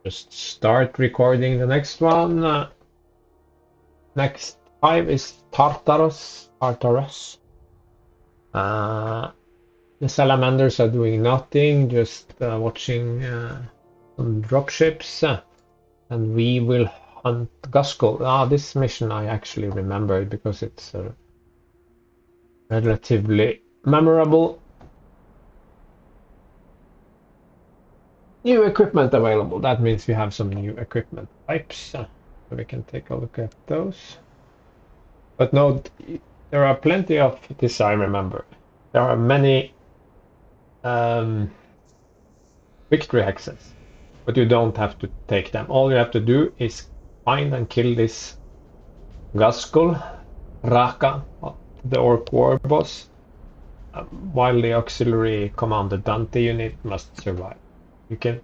just start recording the next one. Next 5 is Tartarus. The salamanders are doing nothing, just watching some dropships, and we will hunt Guskull. This mission I actually remember because it's relatively memorable. New equipment available. That means we have some new equipment types, so we can take a look at those. But note, there are plenty of this. I remember there are many victory hexes, but you don't have to take them. All you have to do is find and kill this Guskull, Raka, the Orc war boss, while the auxiliary commander Dante unit must survive. You can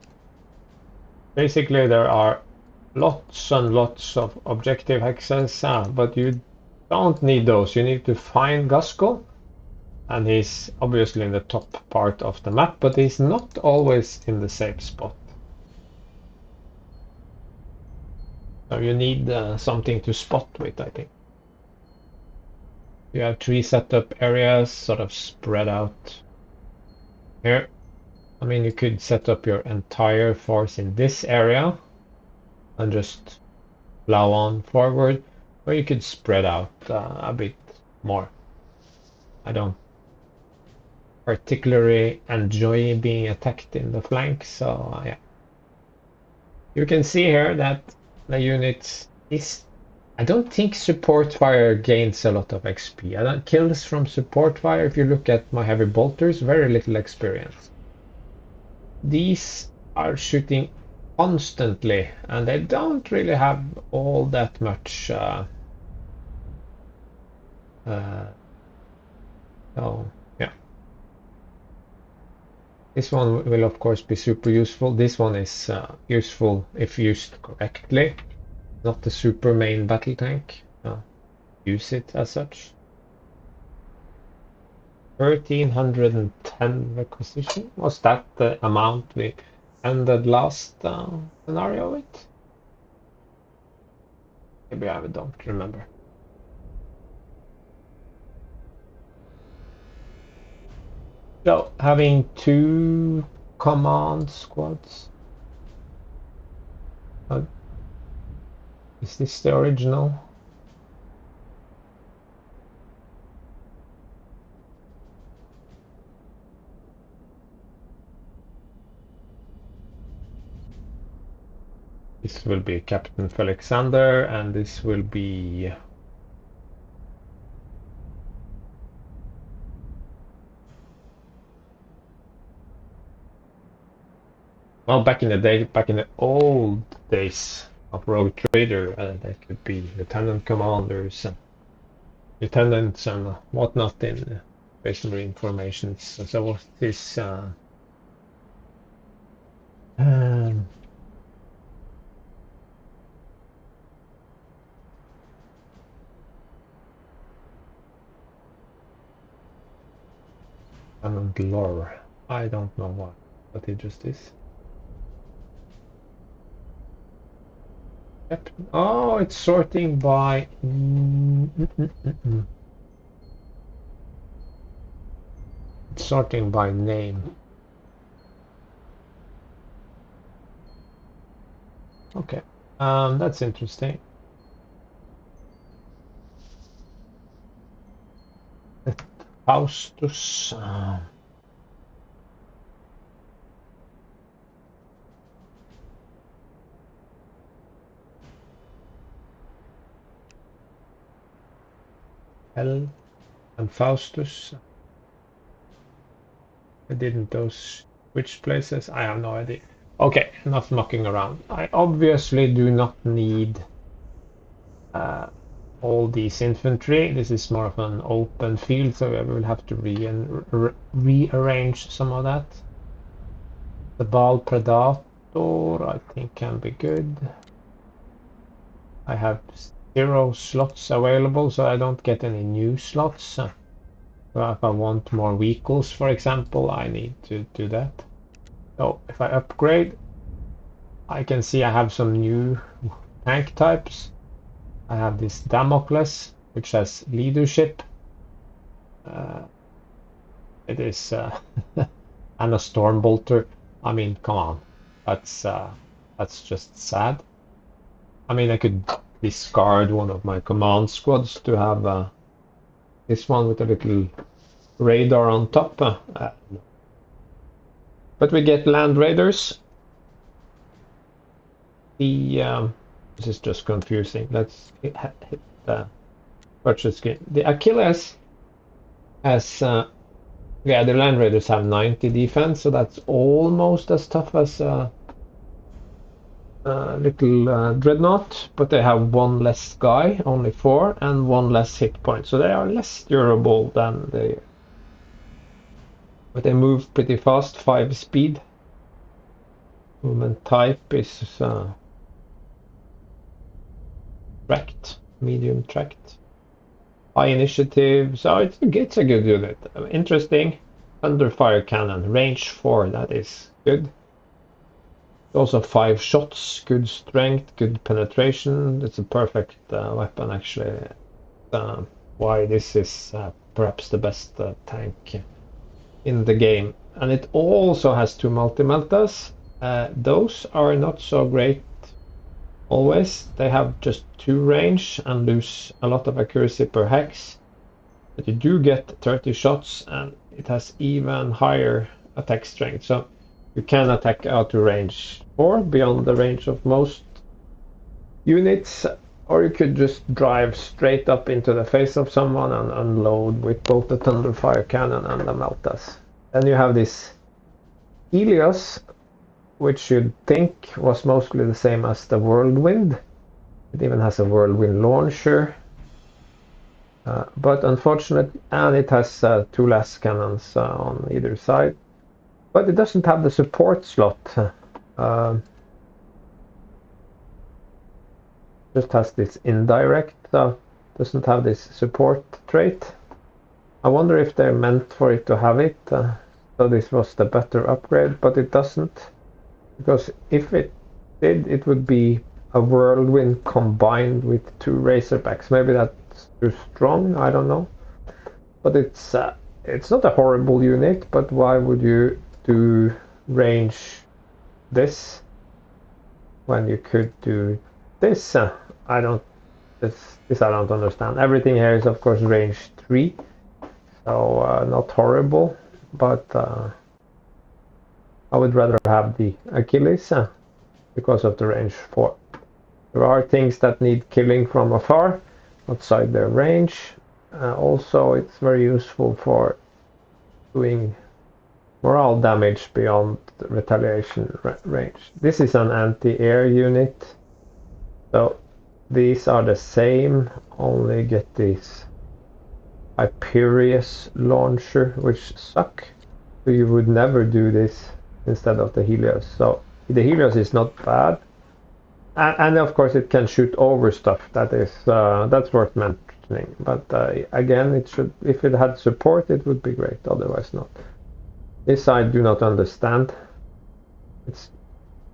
basically, there are lots and lots of objective hexes, but you don't need those. You need to find Guskull, and he's obviously in the top part of the map, but he's not always in the safe spot. So you need something to spot with, I think. You have 3 setup areas sort of spread out here. I mean, you could set up your entire force in this area and just plow on forward, or you could spread out a bit more. I don't particularly enjoy being attacked in the flank, so yeah. You can see here that the unit is... I don't think support fire gains a lot of XP. Kills from support fire, if you look at my heavy bolters, very little experience. These are shooting constantly, and they don't really have all that much so yeah, this one will of course be super useful. This one is useful if used correctly, not the super main battle tank. Use it as such. 1310 requisition. Was that the amount we ended last scenario with? Maybe I don't remember. So having 2 command squads. Is this the original? This will be Captain Felixander, and this will be... Well, back in the old days of Rogue Trader, that could be lieutenant commanders and lieutenants and whatnot in Space Marine formations. So what this and lore. I don't know what, but it just is. Yep. Oh, it's sorting by It's sorting by name. Okay, that's interesting. Faustus. Hell and Faustus. I didn't those which places? I have no idea. Okay, enough mucking around. I obviously do not need all these infantry. This is more of an open field, so I will have to rearrange some of that. The Baal Predator, I think, can be good. I have 0 slots available, so I don't get any new slots. So if I want more vehicles, for example, I need to do that. So if I upgrade, I can see I have some new tank types. I have this Damocles, which has leadership. It is and a Stormbolter. I mean, come on, that's just sad. I mean, I could discard one of my command squads to have this one with a little radar on top. But we get land raiders. This is just confusing. Let's hit the purchase screen. The Achilles has yeah, the land raiders have 90 defense, so that's almost as tough as little dreadnought, but they have one less guy, only 4, and one less hit point, so they are less durable than but they move pretty fast, 5 speed. Movement type is tracked, medium tracked. High initiative, so it's a good unit. Interesting. Under fire cannon, range 4, that is good. Also 5 shots, good strength, good penetration. It's a perfect weapon actually. Why this is perhaps the best tank in the game. And it also has 2 multi-meltas. Those are not so great always. They have just 2 range and lose a lot of accuracy per hex. But you do get 30 shots and it has even higher attack strength. So you can attack out to range 4 beyond the range of most units, or you could just drive straight up into the face of someone and unload with both the Thunderfire cannon and the Meltas. Then you have this Helios, which you'd think was mostly the same as the Whirlwind. It even has a Whirlwind launcher. But unfortunately, and it has 2 less cannons on either side. But it doesn't have the support slot. Just has this indirect, so doesn't have this support trait. I wonder if they're meant for it to have it. So this was the better upgrade, but it doesn't. Because if it did, it would be a Whirlwind combined with 2 Razorbacks. Maybe that's too strong, I don't know. But it's not a horrible unit, but why would you do range this when you could do this? This I don't understand. Everything here is of course range 3, so not horrible, but I would rather have the Achilles because of the range 4. There are things that need killing from afar outside their range. Also, it's very useful for doing morale damage beyond the retaliation range. This is an anti-air unit, so these are the same, only get this Hyperius launcher, which suck. So you would never do this instead of the Helios. So the Helios is not bad, and of course it can shoot over stuff. That's worth mentioning. But again, it should, if it had support, it would be great. Otherwise, not. This I do not understand. It's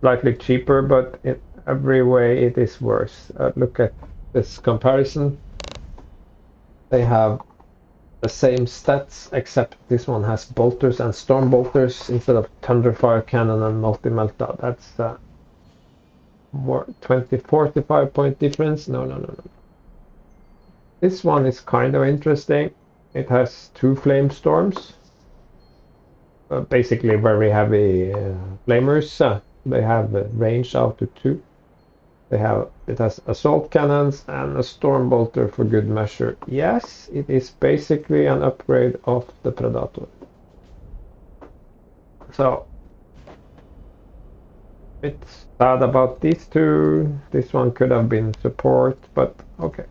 slightly cheaper, but in every way it is worse. Look at this comparison. They have the same stats, except this one has bolters and storm bolters instead of Thunderfire cannon and multi-melta. That's more 45 point difference. No. This one is kind of interesting. It has 2 flame storms. Basically very heavy flamers. They have range out to 2. It has assault cannons and a storm bolter for good measure. Yes, it is basically an upgrade of the Predator. So it's sad about these 2. This one could have been support, but okay.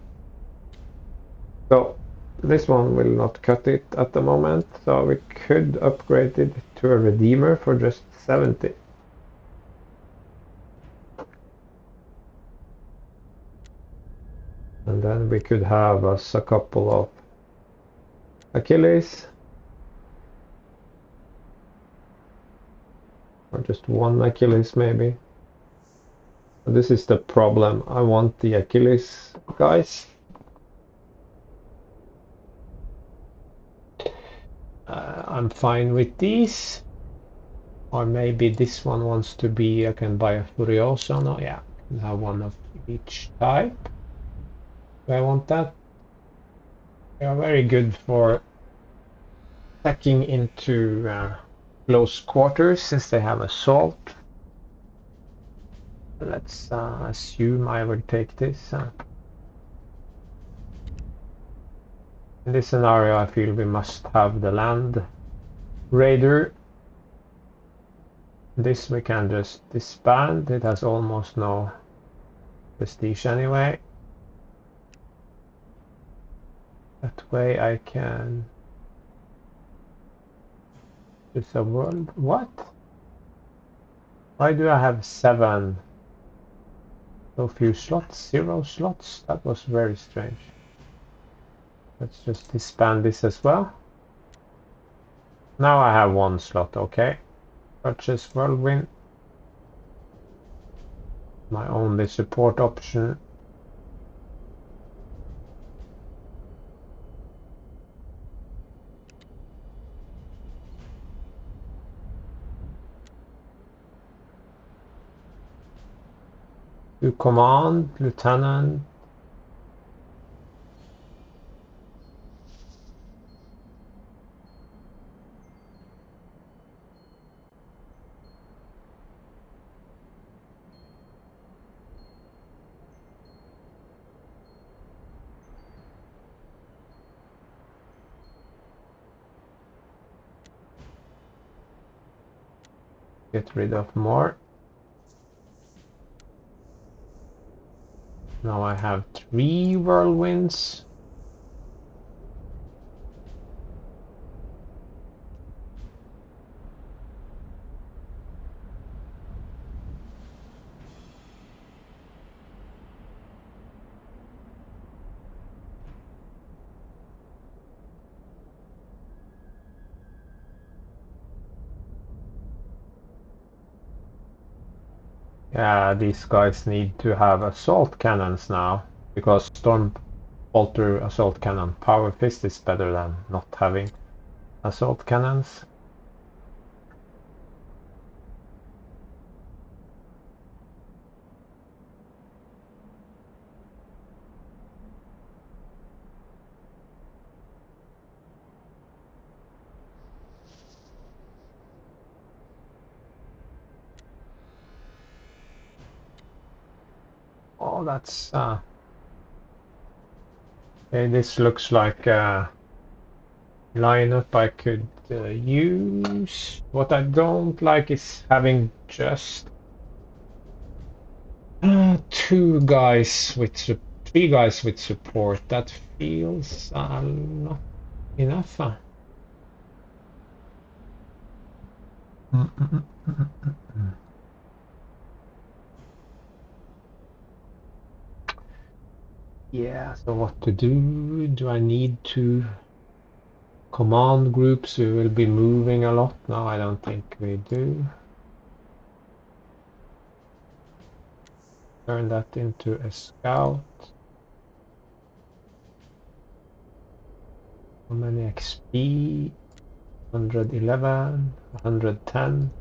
So this one will not cut it at the moment, so we could upgrade it to a Redeemer for just 70. And then we could have us a couple of Achilles. Or just one Achilles maybe. This is the problem. I want the Achilles guys. I'm fine with these. Or maybe this one wants to be, I can buy a Furiosa. No, yeah, I can have one of each type. Do I want that? They are very good for attacking into close quarters since they have assault. Let's assume I will take this. In this scenario, I feel we must have the land raider. This we can just disband. It has almost no prestige anyway. That way I can use a world. What? Why do I have 7? So few slots, 0 slots? That was very strange. Let's just disband this as well. Now I have 1 slot, okay. Purchase Whirlwind. My only support option. To command, Lieutenant. Get rid of more. Now I have 3 whirlwinds. Yeah, these guys need to have assault cannons now, because Storm Bolter assault cannon power fist is better than not having assault cannons. Oh, that's okay, this looks like a lineup I could use. What I don't like is having just 3 guys with support. That feels not enough. Yeah, so what to do? Do I need to command groups? We will be moving a lot. No, I don't think we do. Turn that into a scout. How many XP? 111, 110.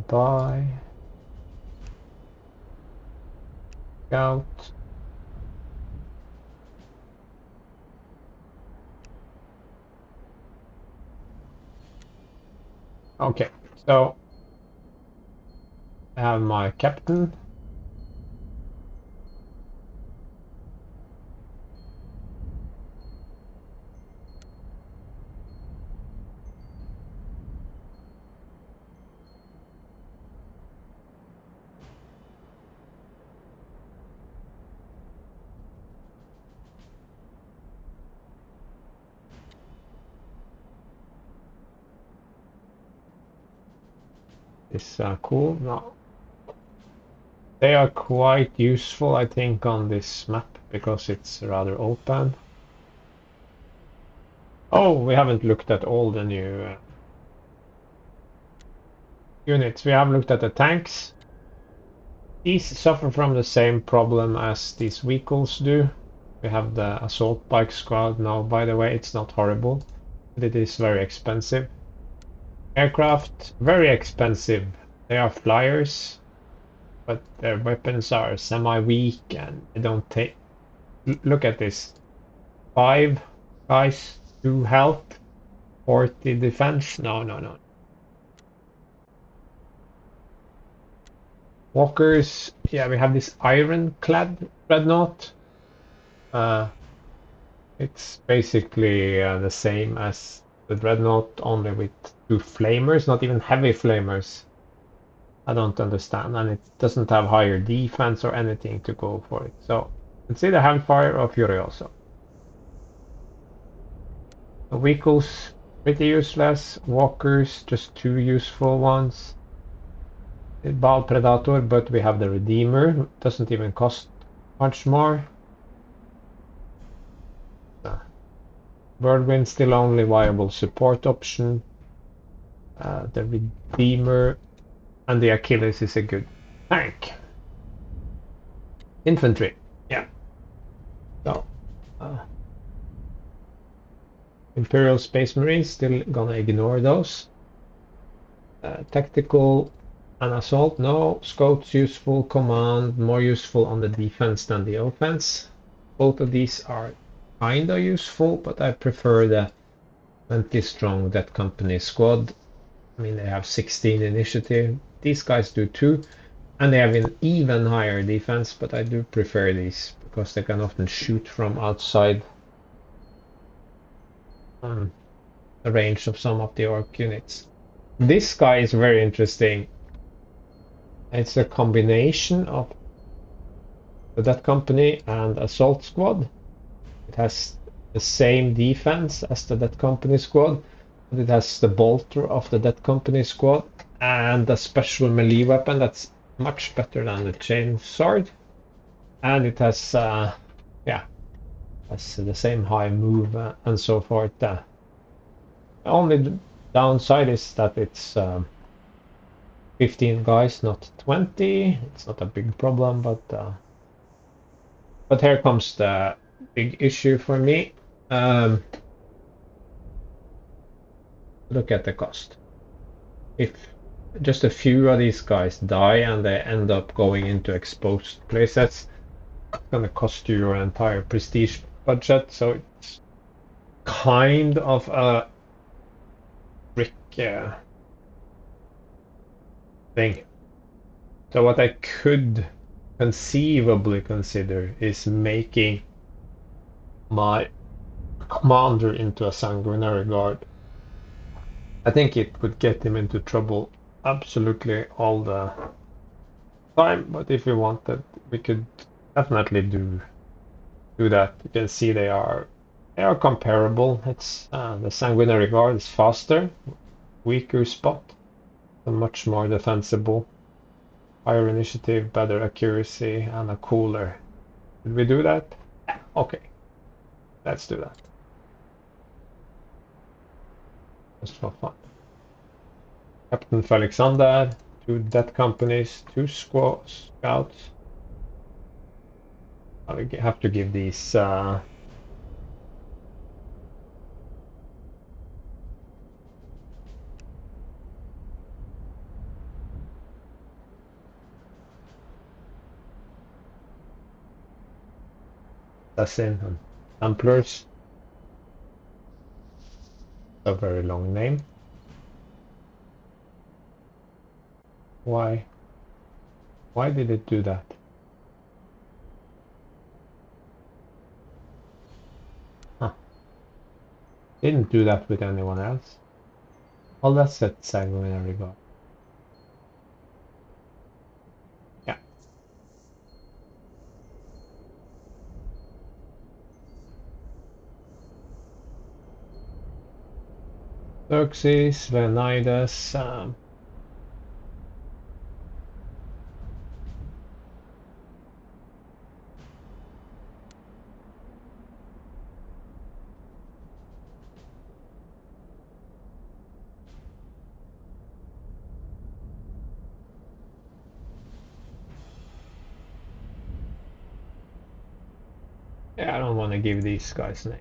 Buy. Scout. Okay, so I have my captain. Is cool. No, they are quite useful, I think, on this map because it's rather open. Oh, we haven't looked at all the new units. We have looked at the tanks. These suffer from the same problem as these vehicles do. We have the assault bike squad. Now, by the way, it's not horrible, but it is very expensive. Aircraft, very expensive. They are flyers, but their weapons are semi-weak and they don't take... Look at this. 5 guys, 2 health, 40 defense. No, no, no. Walkers, yeah, we have this ironclad dreadnought. It's basically the same as the dreadnought, only with 2 flamers, not even heavy flamers. I don't understand, and it doesn't have higher defense or anything to go for it. So, let's see the Hellfire of Furioso. The vehicles, pretty useless. Walkers, just 2 useful ones. Ball Predator, but we have the Redeemer. Doesn't even cost much more. Whirlwind still only viable support option. The Redeemer and the Achilles is a good tank. Infantry, yeah. So, Imperial Space Marines, still gonna ignore those. Tactical and assault, no. Scouts useful, command, more useful on the defense than the offense. Both of these are kinda useful, but I prefer the 20 strong Death Company squad. I mean, they have 16 initiative. These guys do too, and they have an even higher defense, but I do prefer these because they can often shoot from outside the range of some of the Ork units. This guy is very interesting. It's a combination of the Death Company and Assault Squad. It has the same defense as the Death Company squad, but it has the bolter of the Death Company squad and a special melee weapon that's much better than the chain sword. And it has, yeah, has the same high move and so forth. The only downside is that it's 15 guys, not 20. It's not a big problem, but here comes the big issue for me. Look at the cost. If just a few of these guys die and they end up going into exposed places, it's gonna cost you your entire prestige budget. So it's kind of a trick thing. So what I could conceivably consider is making my commander into a sanguinary guard. I think it would get him into trouble absolutely all the time, but if we wanted, we could definitely do that. You can see they are comparable. It's the sanguinary guard is faster, weaker spot, and much more defensible, higher initiative, better accuracy, and a cooler. Did we do that? Yeah, okay, let's do that. Just for fun. Captain Felixander, 2 Death Companies, 2 scouts. I have to give these Assassin and Templars. A very long name. Why? Why did it do that? Huh. Didn't do that with anyone else. Well, that's a sanguinary guard. Yeah. Xerxes, Leonidas, Yeah, I don't want to give these guys names.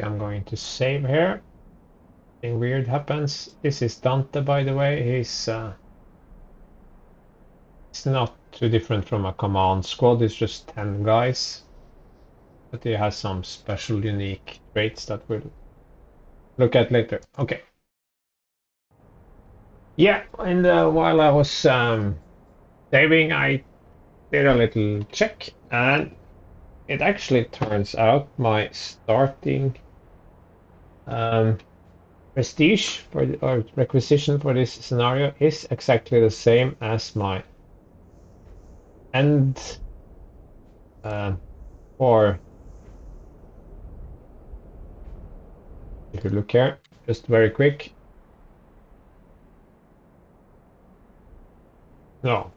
I'm going to save here. Something weird happens. This is Dante, by the way. It's not too different from a command squad. It's just 10 guys, but he has some special, unique traits that we'll look at later. Okay. Yeah, and while I was saving, I did a little check, and it actually turns out my starting prestige for or requisition for this scenario is exactly the same as my end for. If you look here, just very quick. No,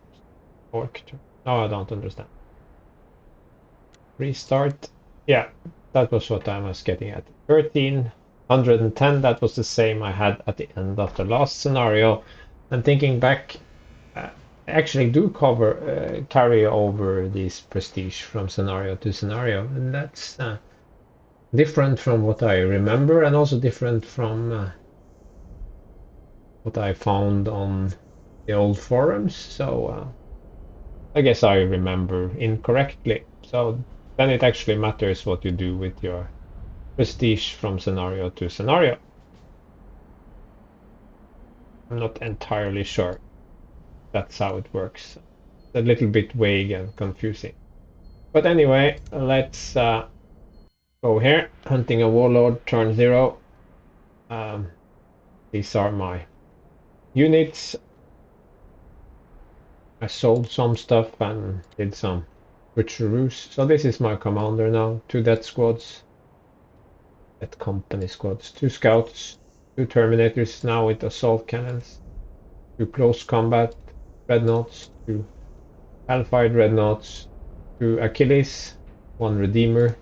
orc. No, I don't understand. Restart. Yeah, that was what I was getting at. 1310, that was the same I had at the end of the last scenario. And thinking back, I actually do carry over this prestige from scenario to scenario, and that's different from what I remember, and also different from what I found on the old forums. So I guess I remember incorrectly. So then it actually matters what you do with your prestige from scenario to scenario. I'm not entirely sure that's how it works. It's a little bit vague and confusing. But anyway, let's go here. Hunting a warlord, turn 0. These are my units. I sold some stuff and did some switcheroos. So this is my commander now. 2 death squads. Death company squads. 2 scouts. 2 terminators now with assault cannons. 2 close combat dreadnoughts. 2 Hellfire dreadnoughts. 2 Achilles. 1 Redeemer.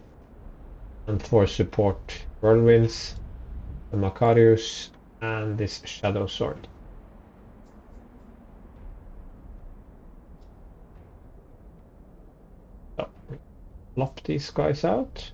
And 4 support whirlwinds. The Macarius. And this Shadow Sword. So, flop these guys out.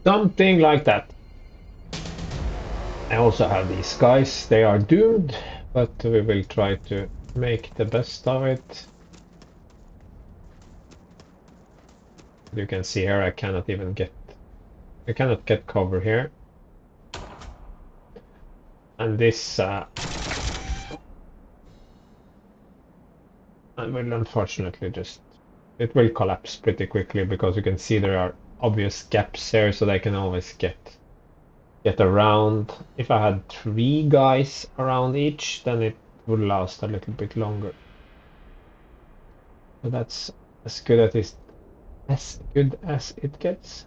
Something like that. I also have these guys. They are doomed, but we will try to make the best of it. You can see here I cannot get cover here. And this I will unfortunately it will collapse pretty quickly because you can see there are obvious gaps here so they can always get around. If I had 3 guys around each, then it would last a little bit longer. So that's as good as it gets.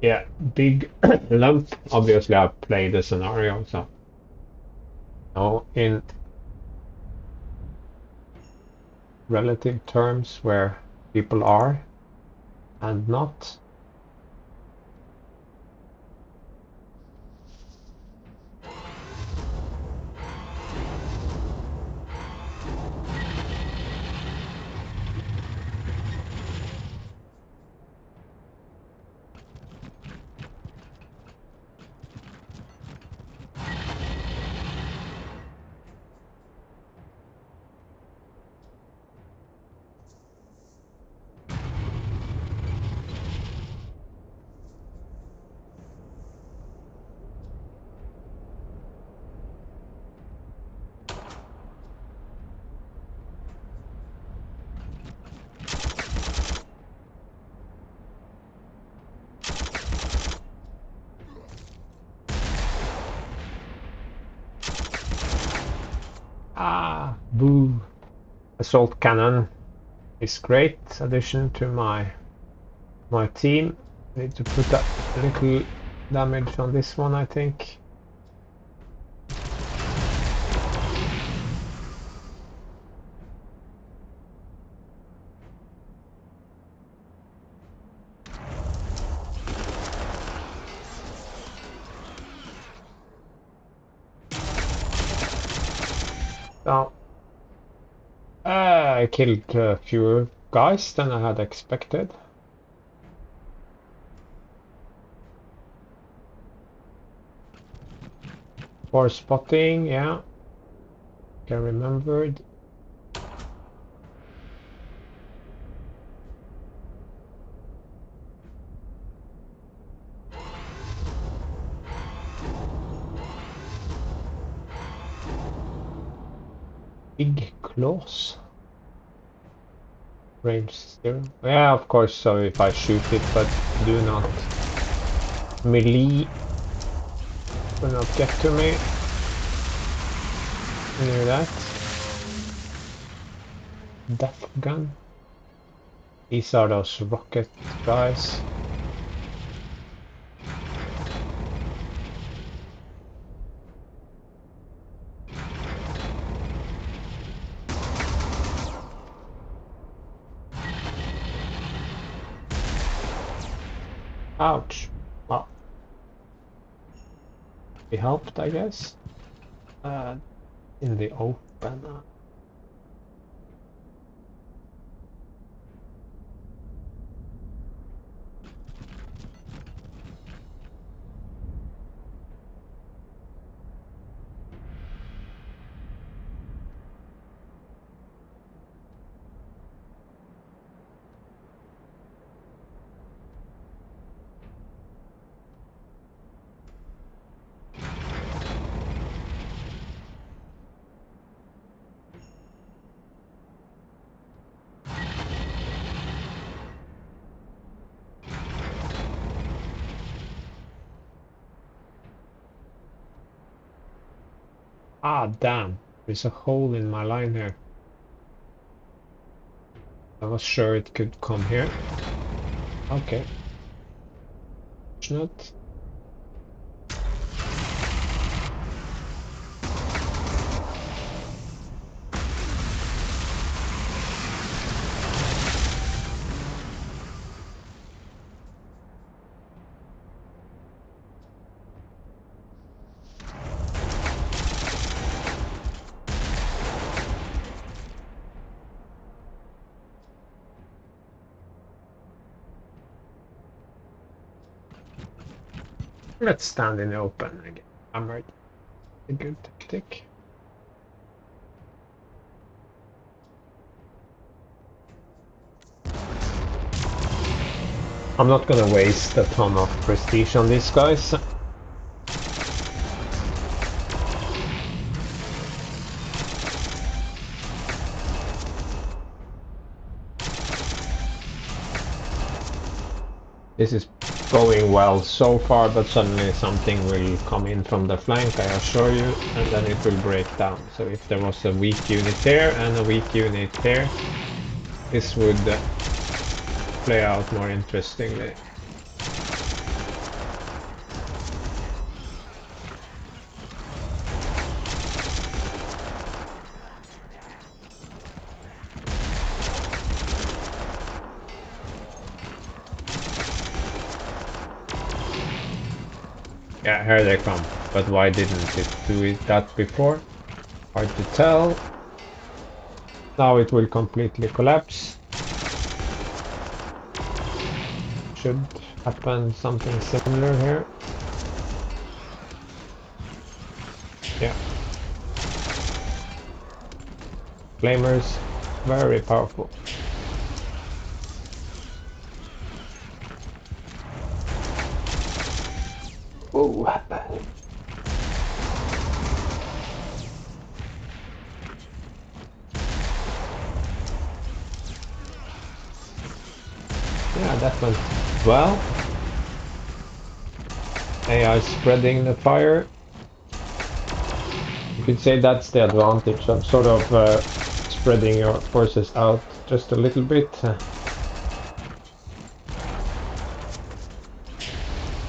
Yeah, big lump. Obviously, I've played the scenario, so now in relative terms where people are and not. Ah, boo. Assault cannon is great addition to my team. Need to put a little damage on this one, I think. So, I killed fewer guys than I had expected. For spotting, yeah. I remembered. Big claws. Range 0. Yeah, of course, so if I shoot it, but do not melee, will not get to me. You hear that? Death gun. These are those rocket guys. Ouch. Well, he helped, I guess. In the open. Ah, damn. There's a hole in my line here. I was sure it could come here. Okay. Not. Let's stand in the open again. Hammered. A good tactic. I'm not gonna waste a ton of prestige on these guys. This is going well so far, but suddenly something will come in from the flank, I assure you, and then it will break down. So if there was a weak unit there and a weak unit there, this would play out more interestingly. Yeah, here they come. But why didn't it do that before? Hard to tell. Now it will completely collapse. Should happen something similar here. Yeah. Flamers, very powerful. Oh. Yeah, that went well. AI spreading the fire. You could say that's the advantage of sort of spreading your forces out just a little bit.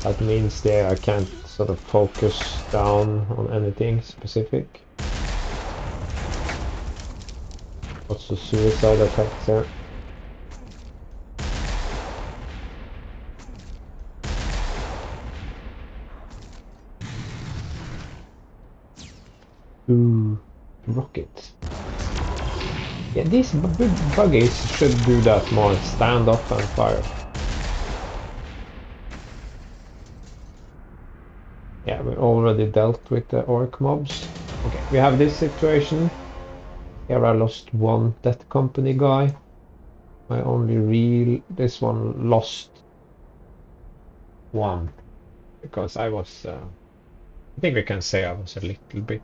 That means the AI can't sort of focus down on anything specific. Lots of suicide attacks there. Ooh, rockets. Yeah, these big buggies should do that more. Stand up and fire. Yeah, we already dealt with the orc mobs. Okay, we have this situation. Here I lost one death company guy. My only real... This one lost one. Because I was... I think we can say I was a little bit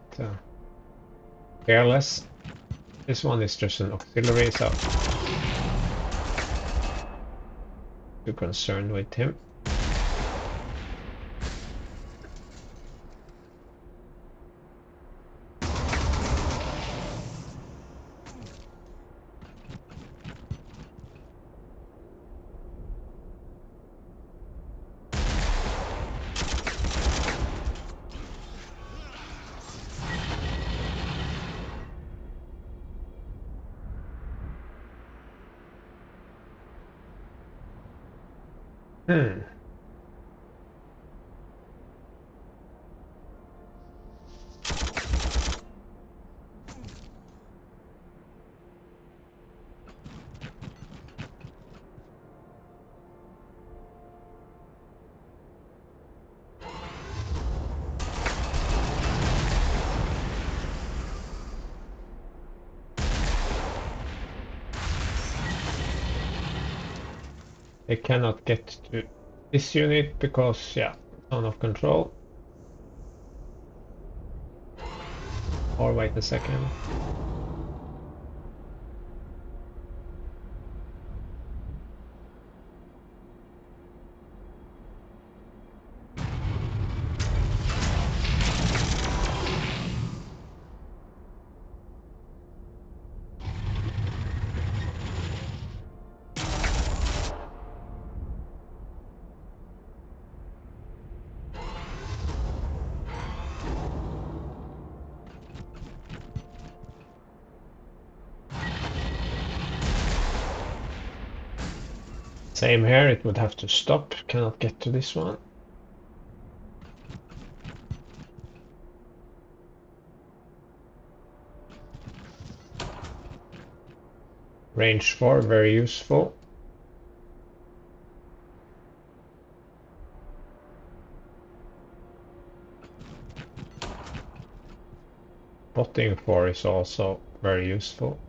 careless. This one is just an auxiliary, so... Too concerned with him. Hmm. They cannot get to this unit because, yeah, zone of control. Or wait a second. Same here, it would have to stop. Cannot get to this one. Range 4, very useful. Spotting 4 is also very useful.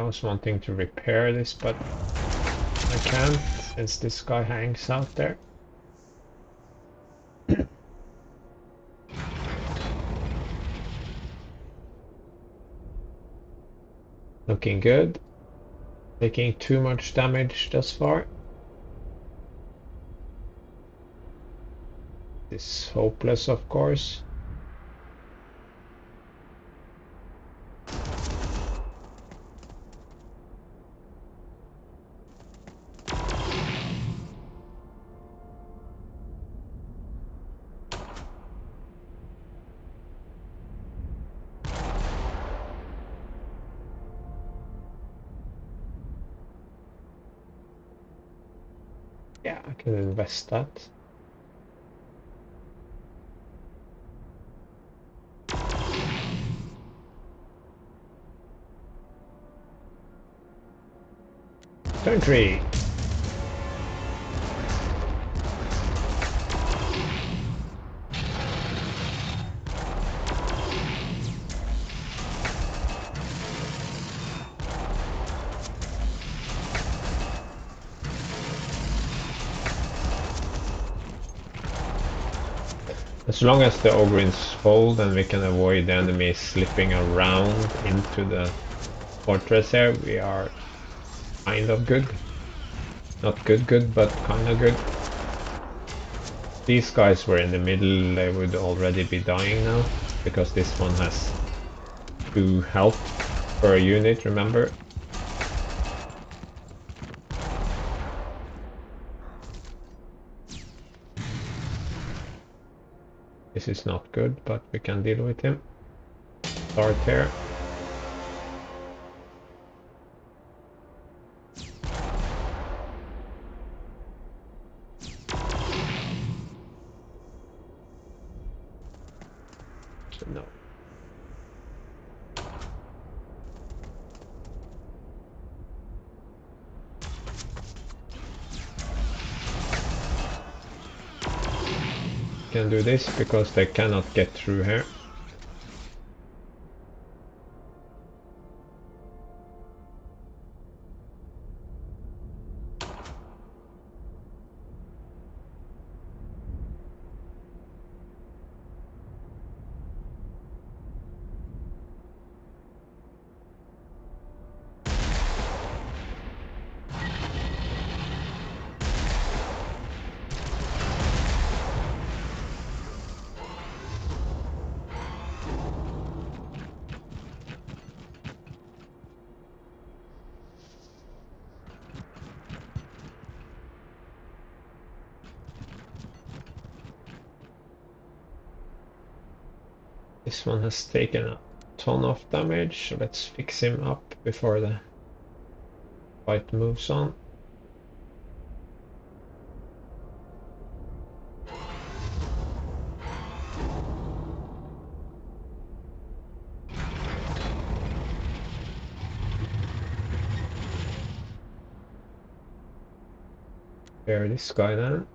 was wanting to repair this, but I can't since this guy hangs out there. Looking good. Taking too much damage thus far. This is hopeless, of course. Yeah, I can invest that. Turn 3. As long as the Ogreens hold and we can avoid the enemy slipping around into the fortress here, we are kind of good. Not good, but kind of good. These guys were in the middle, they would already be dying now, because this one has 2 health per unit, remember? This is not good, but we can deal with him. Start here. No. Can do this because they cannot get through here. This one has taken a ton of damage, so let's fix him up before the fight moves on. Repair this guy then.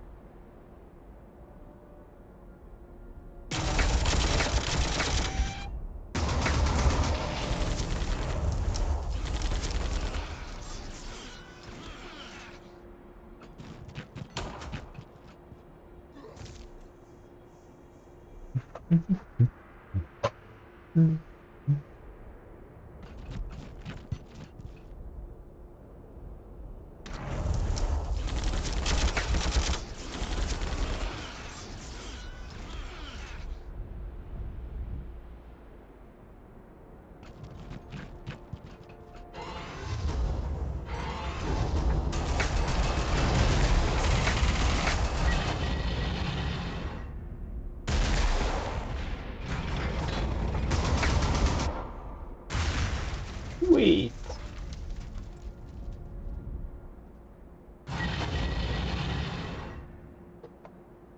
Sweet.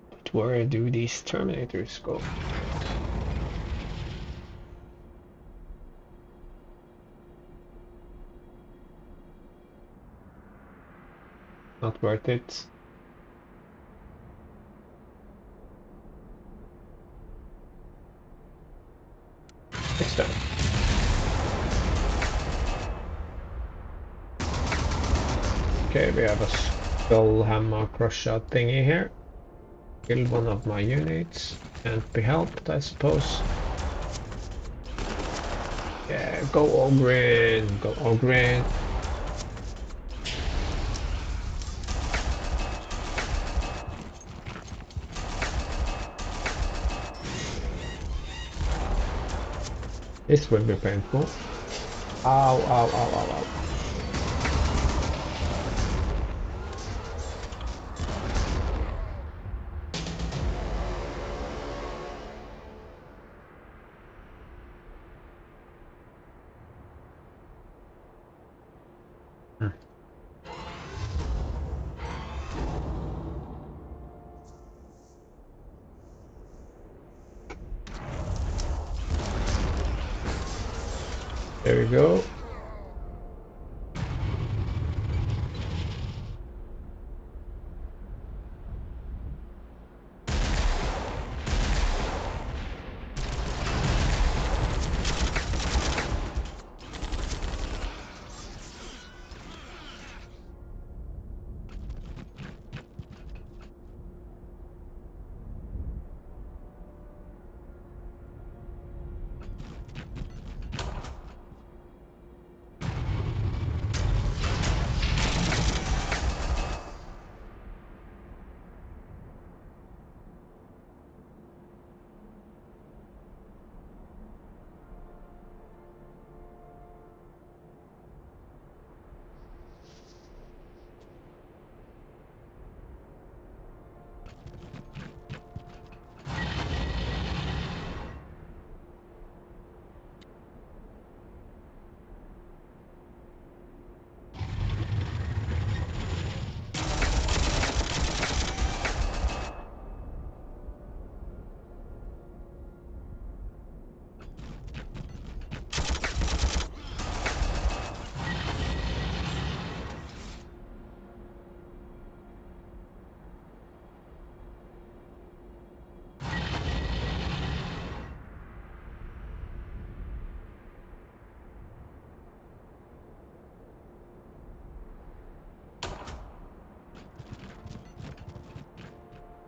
But where do these Terminators go? Not worth it. Next time. Okay, we have a skull hammer crusher thingy here. Killed one of my units. Can't be helped, I suppose. Yeah, go all green, go all green. This will be painful. Ow, ow, ow, ow, ow. There we go.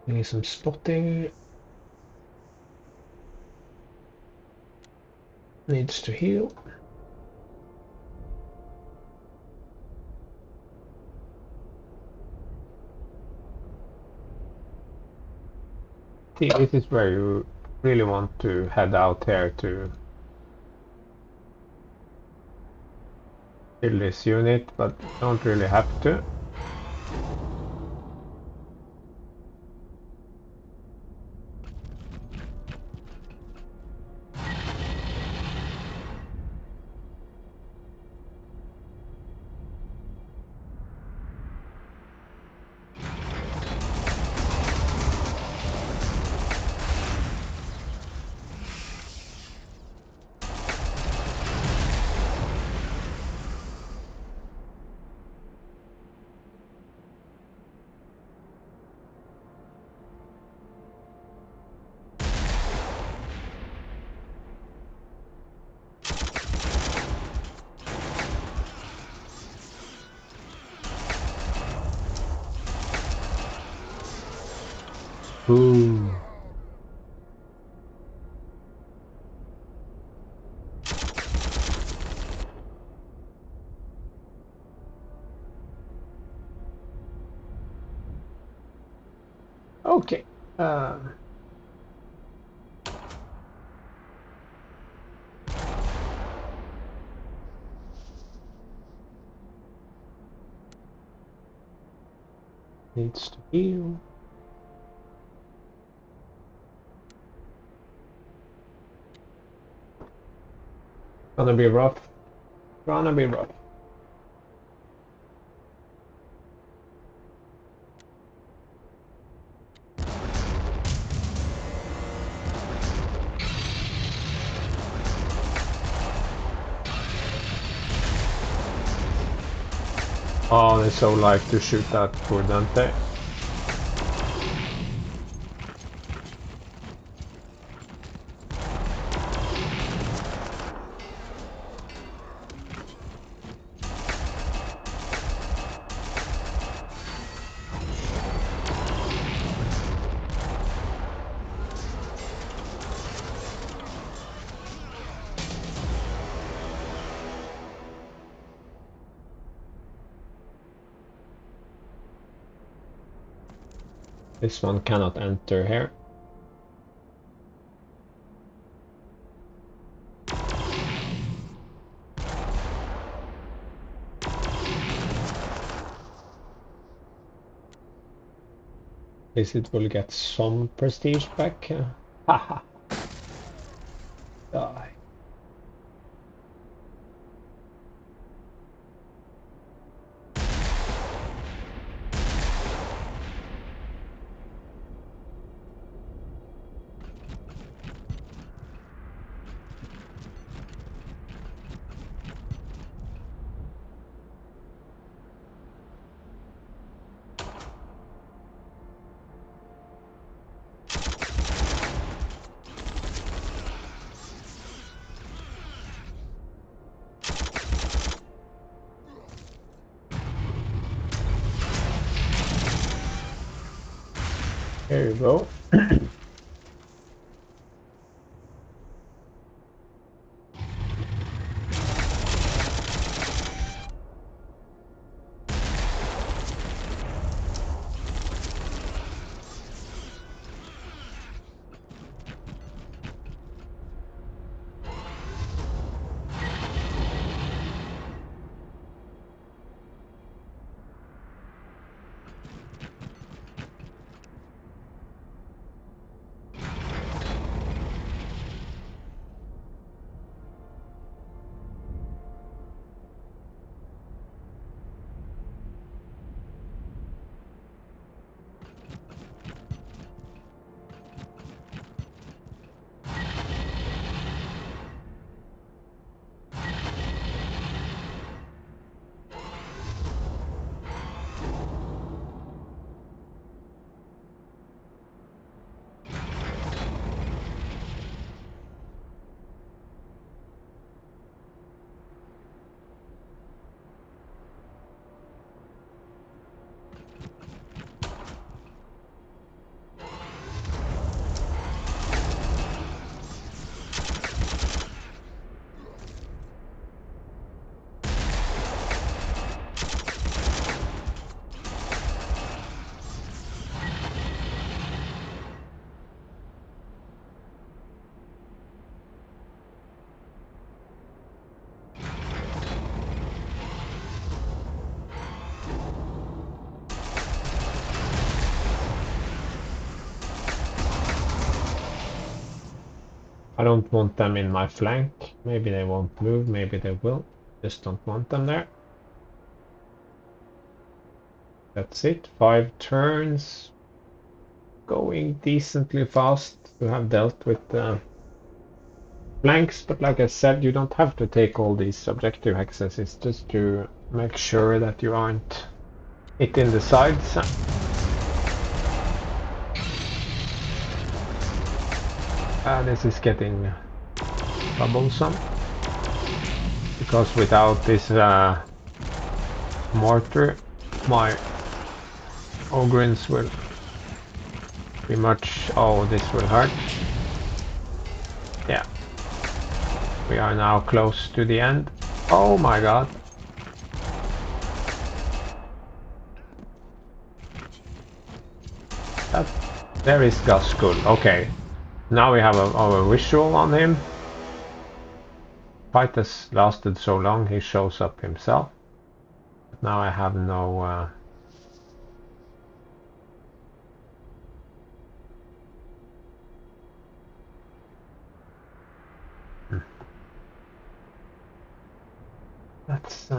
Need some spotting. Needs to heal. See, this is where you really want to head out here to kill this unit, but don't really have to. Ooh. Okay. Needs to heal. Gonna be rough. Gonna be rough. Oh, they so like to shoot that poor Dante. This one cannot enter here. At least it will get some prestige back. Haha. Die. There you go. I don't want them in my flank. Maybe they won't move, maybe they will. Just don't want them there. That's it. 5 turns. Going decently fast to have dealt with the flanks, but like I said, you don't have to take all these objective hexes. It's just to make sure that you aren't hitting the sides. This is getting troublesome, because without this mortar, my Ogrins will be much... Oh, this will hurt. Yeah. We are now close to the end. Oh my god. There is Gaskul. Okay. Now we have our visual on him. Fight has lasted so long, he shows up himself. But now I have no... That's...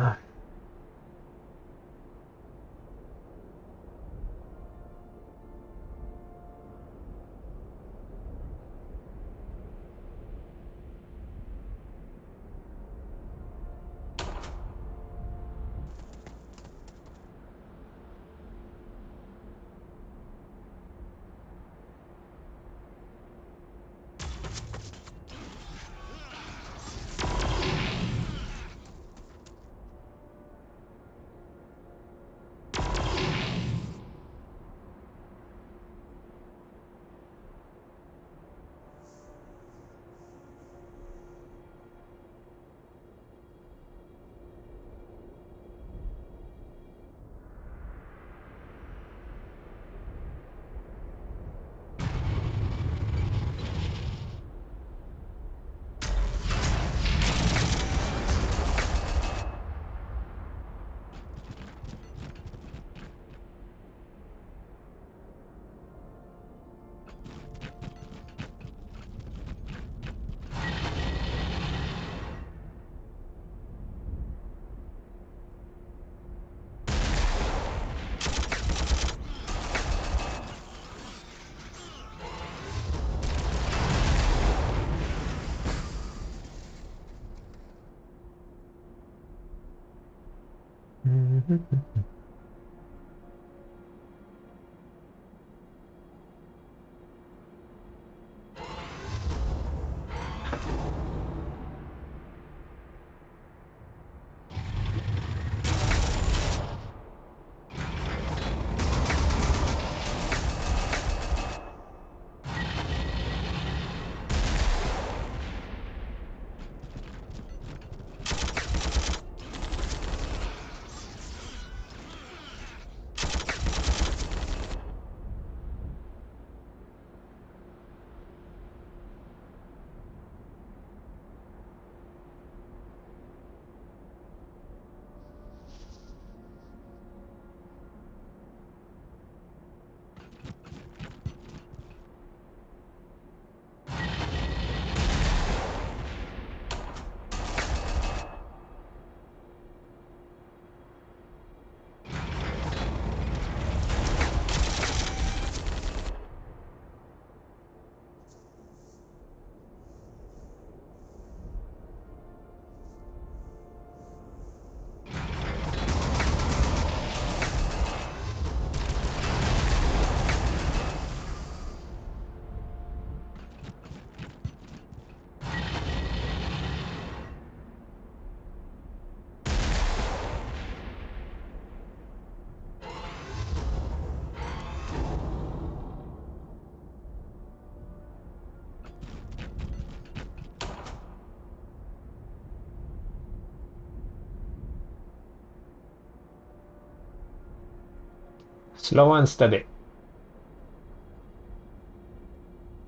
Slow and steady.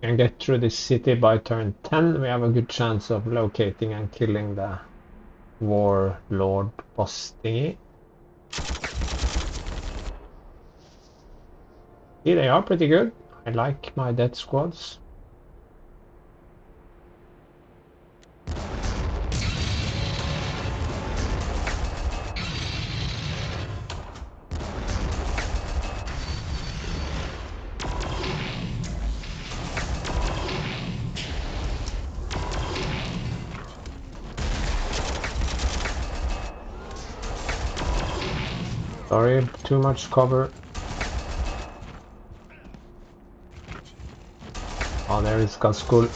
And get through this city by turn 10. We have a good chance of locating and killing the warlord boss thingy. See, they are pretty good. I like my death squads. Sorry, too much cover. Oh, there is Gaskul.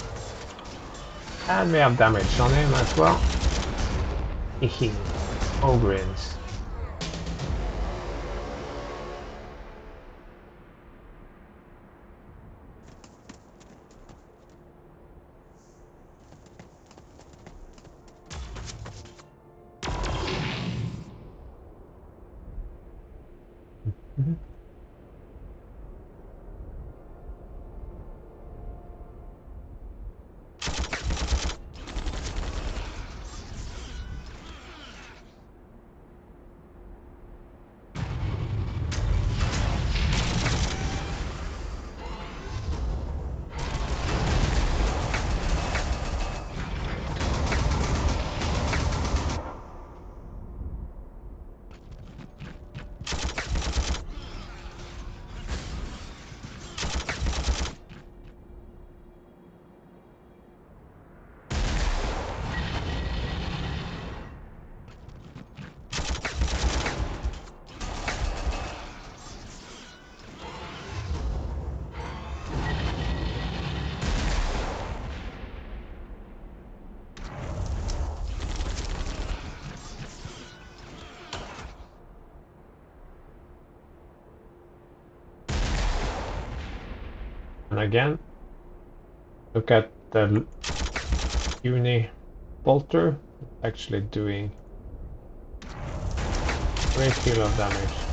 And we have damage on him as well. Hehe. Ogrins. And again, look at the uni bolter, actually doing a great deal of damage.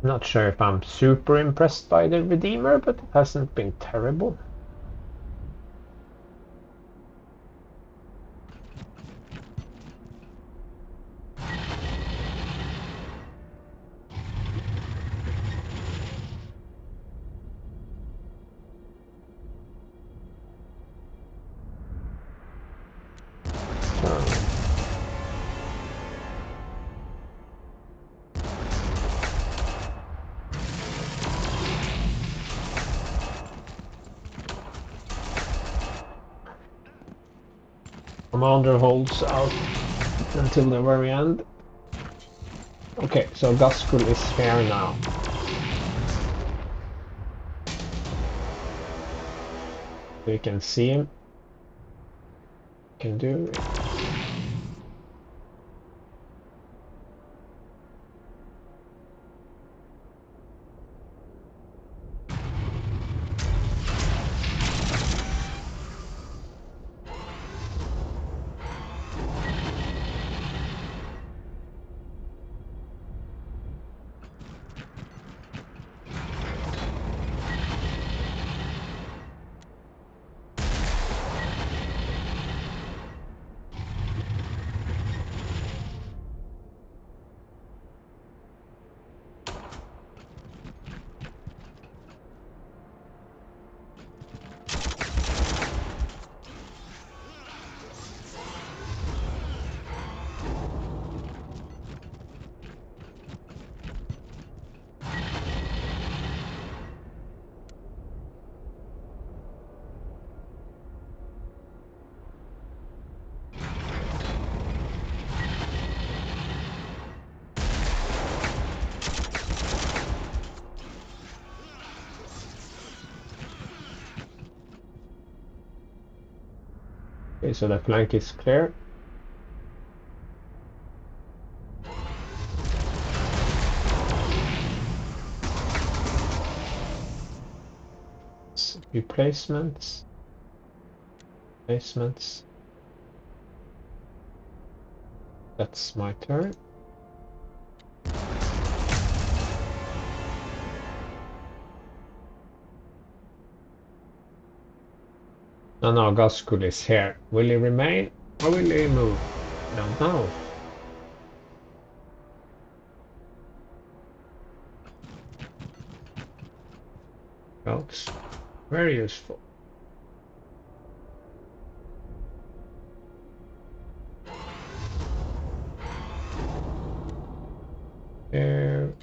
Not sure if I'm super impressed by the Redeemer, but it hasn't been terrible. Commander holds out until the very end. Okay, so Gaskell is here now. You can see him. Can do it. Okay, so the flank is clear. Replacements. Replacements. That's my turn. No, Gaskell is here. Will he remain or will he move? I don't know. Looks very useful. There.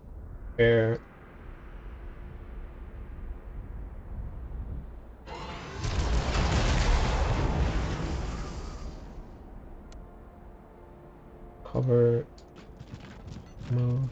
Cover. Move.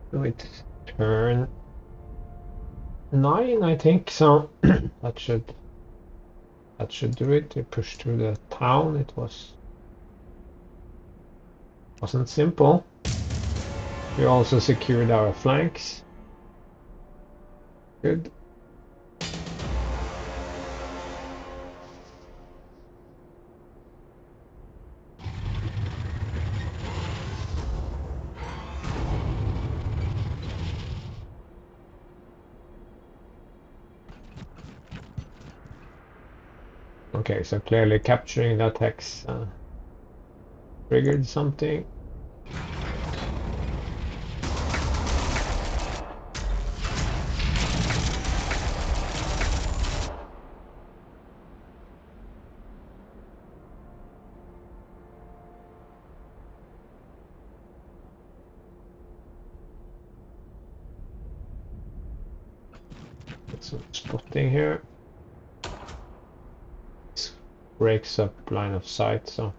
Do it turn 9, I think. So that should do it. We pushed through the town. It wasn't simple. We also secured our flanks. Good. Okay, so clearly capturing that hex triggered something. some spotting here. This breaks up line of sight, so.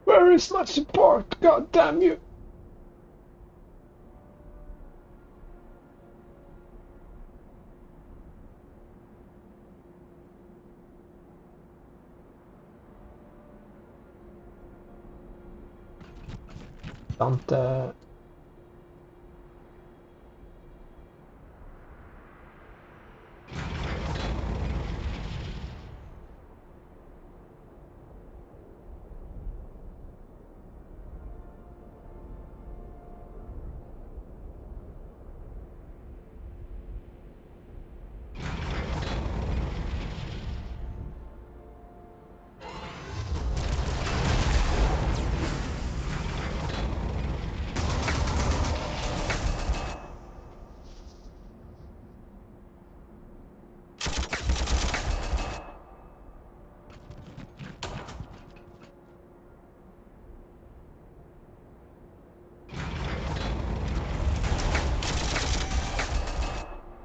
Where is my support? God damn you! Don't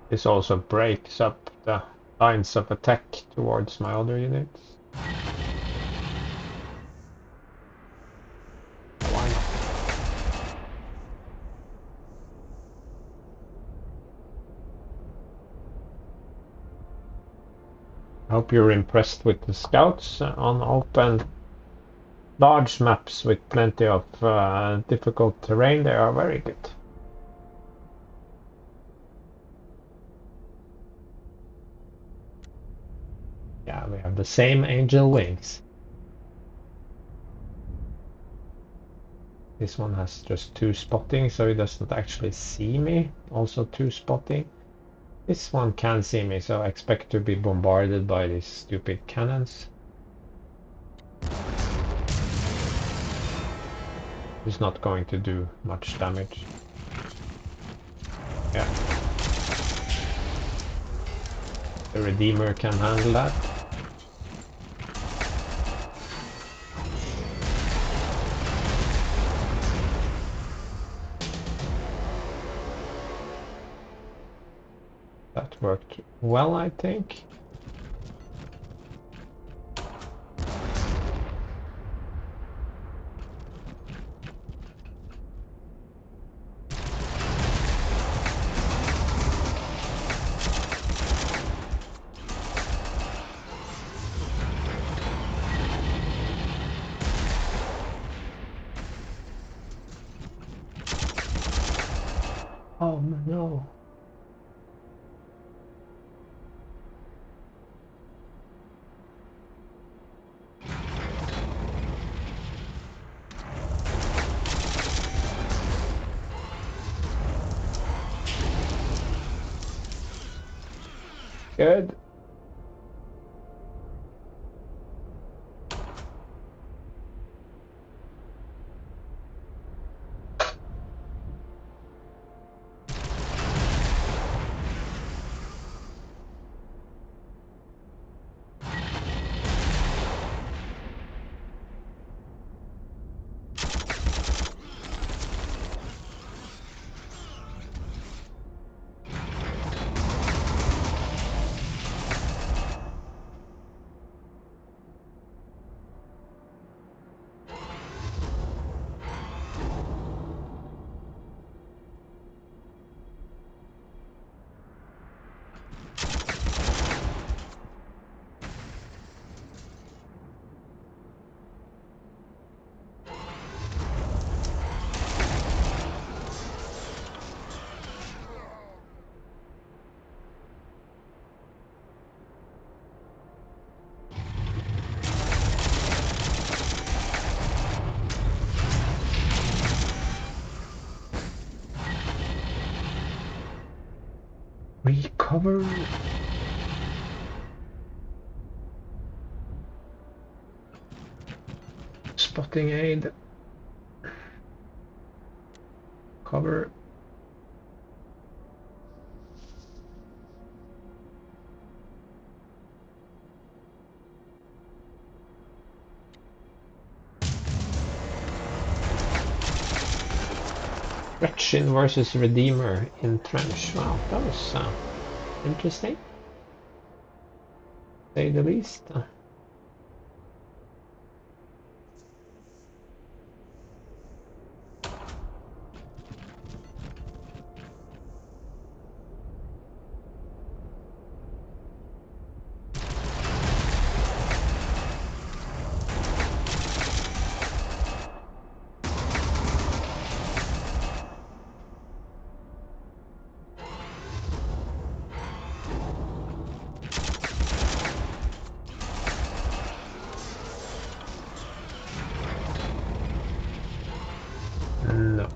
This also breaks up the lines of attack towards my other units. Why not? I hope you're impressed with the scouts on open large maps with plenty of difficult terrain. They are very good. Yeah, we have the same angel wings. This one has just 2 spotting, so he doesn't actually see me. Also 2 spotting. This one can see me, so I expect to be bombarded by these stupid cannons. It's not going to do much damage. Yeah. The Redeemer can handle that. That worked well, I think. Oh no. Good. Recover. Spotting aid. Cover. Wretchin versus Redeemer in trench. Wow, that was interesting, to say the least. No.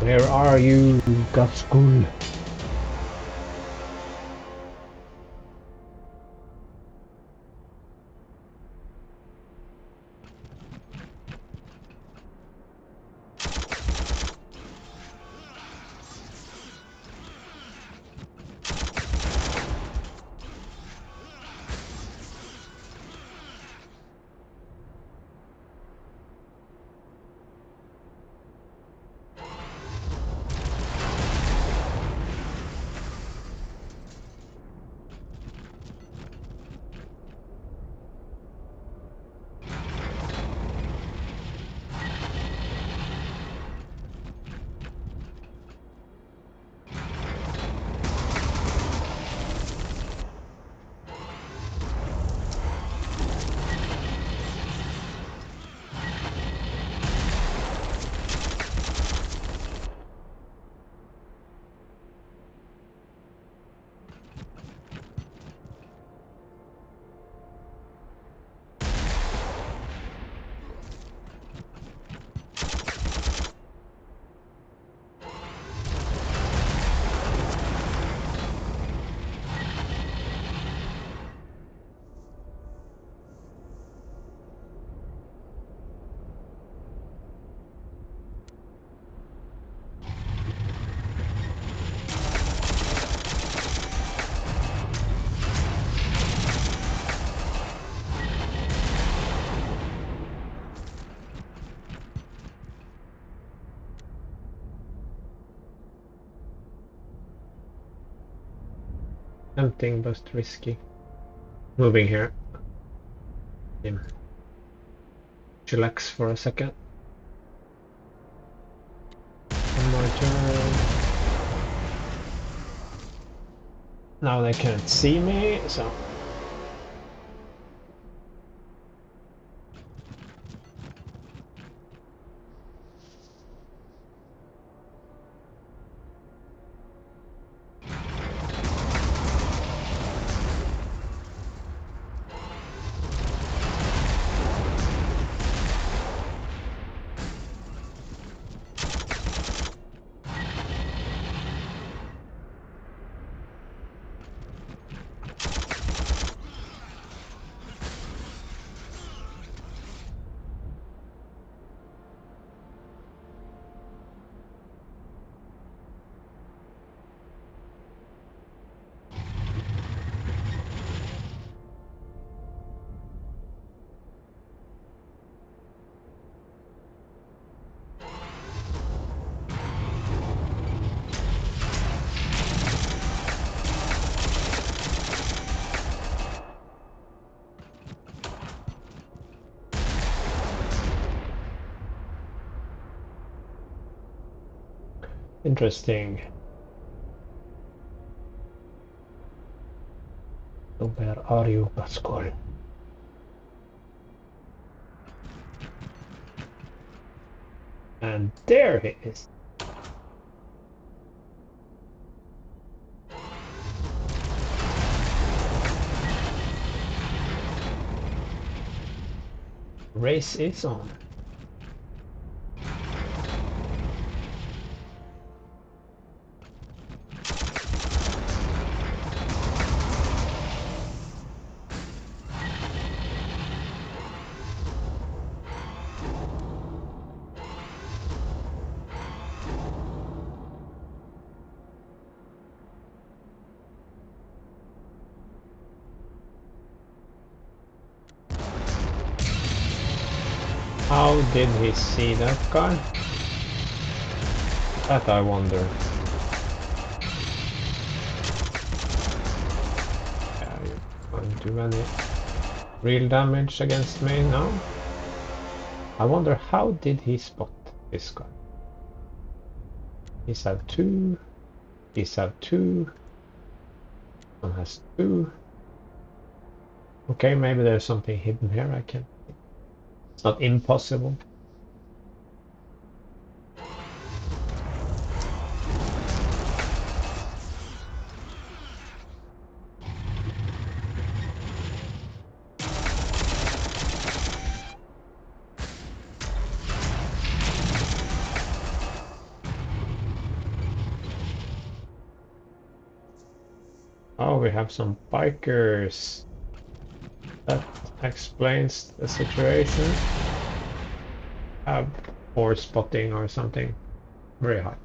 Where are you, Gaskul? Tempting but risky. Moving here. Yeah. chillax for a second. One more turn. Now they can't see me, so... Interesting. So where are you, Pascal? And there he is. Race is on. How did he see that guy? That I wonder. Yeah, you can't do any real damage against me now. I wonder how did he spot this guy? He's have two. He's have two. One has two. Okay, maybe there's something hidden here. I can. It's not impossible. Oh, we have some bikers. That explains the situation. Have force spotting or something very high.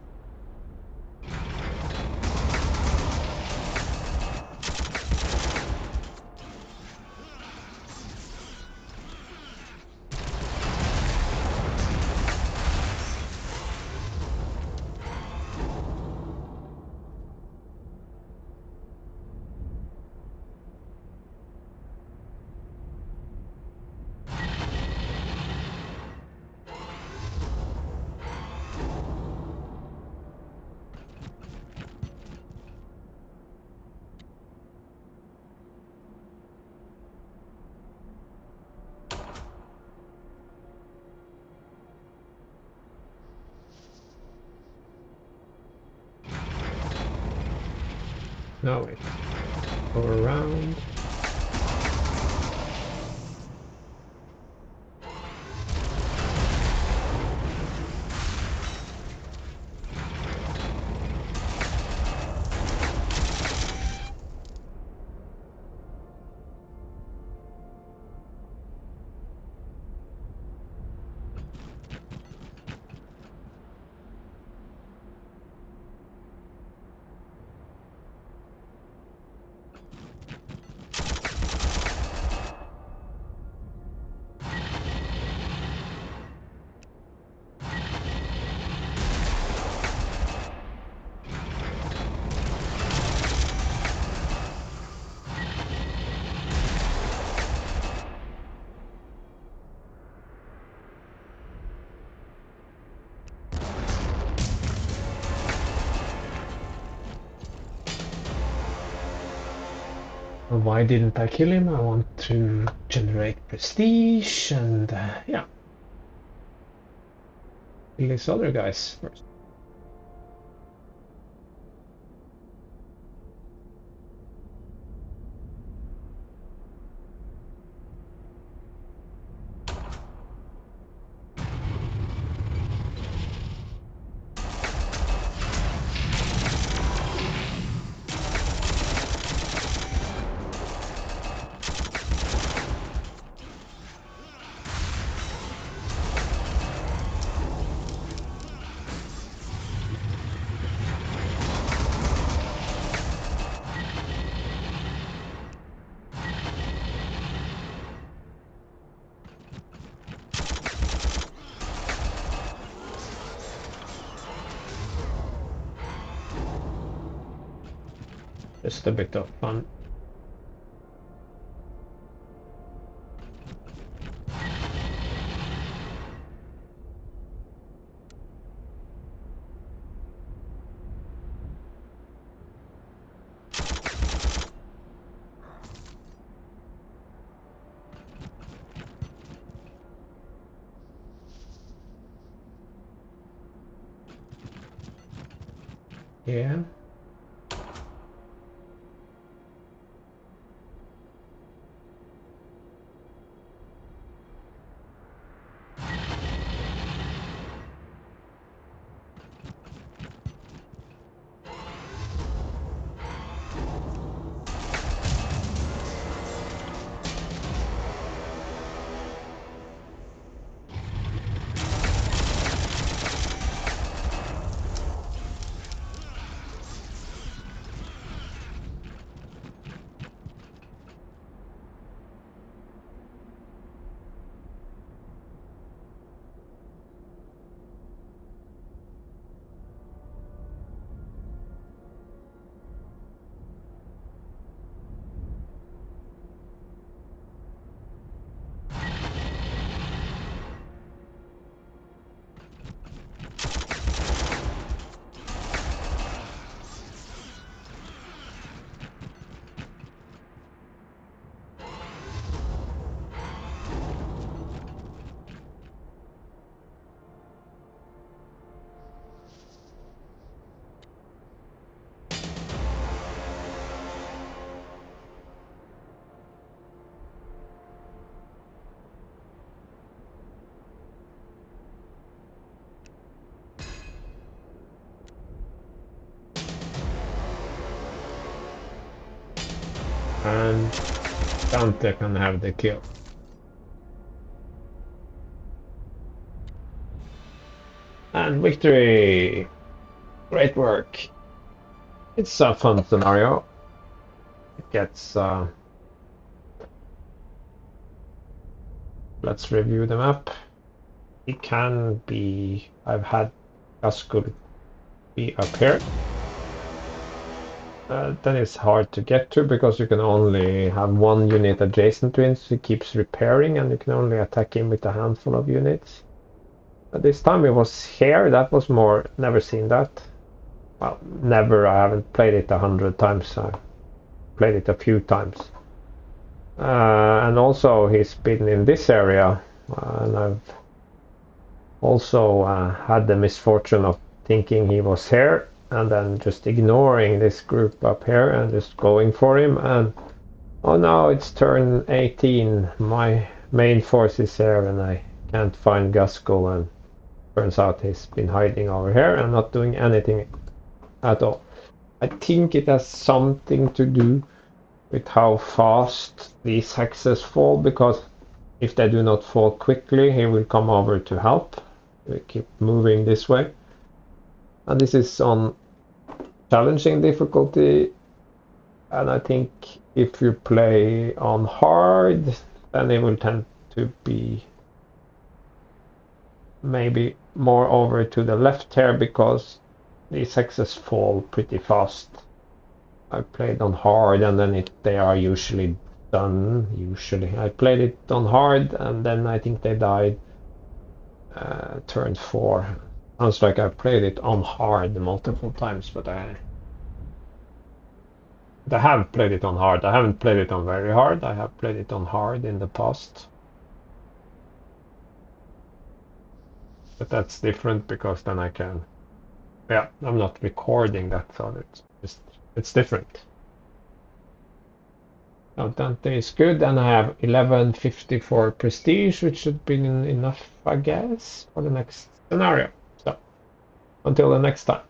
No, wait. Go around. Why didn't I kill him? I want to generate prestige and yeah, kill these other guys first. Just a bit of fun. Yeah. And Dante can have the kill. And victory! Great work. It's a fun scenario. It gets let's review the map. It can be I've had Gaskell be up here. Then it's hard to get to because you can only have one unit adjacent to him, so he keeps repairing, and you can only attack him with a handful of units. But this time it was here, that was more, never seen that. Well, never, I haven't played it 100 times, I played it a few times. And also he's been in this area, and I've also had the misfortune of thinking he was here, and then just ignoring this group up here and just going for him, and oh no, it's turn 18, my main force is here and I can't find Gaskell, and turns out he's been hiding over here and not doing anything at all. I think it has something to do with how fast these hexes fall, because if they do not fall quickly he will come over to help. We keep moving this way. And this is on challenging difficulty, and I think if you play on hard, then it will tend to be maybe more over to the left here, because these hexes fall pretty fast. I played on hard and then they are usually done. I played it on hard and then I think they died turn 4. Sounds like I played it on hard multiple times, but I I have played it on hard. I haven't played it on very hard. I have played it on hard in the past. But that's different because then I can... Yeah, I'm not recording that, so it's different. Now Dante is good, and I have 1154 prestige, which should be enough, I guess, for the next scenario. So, until the next time.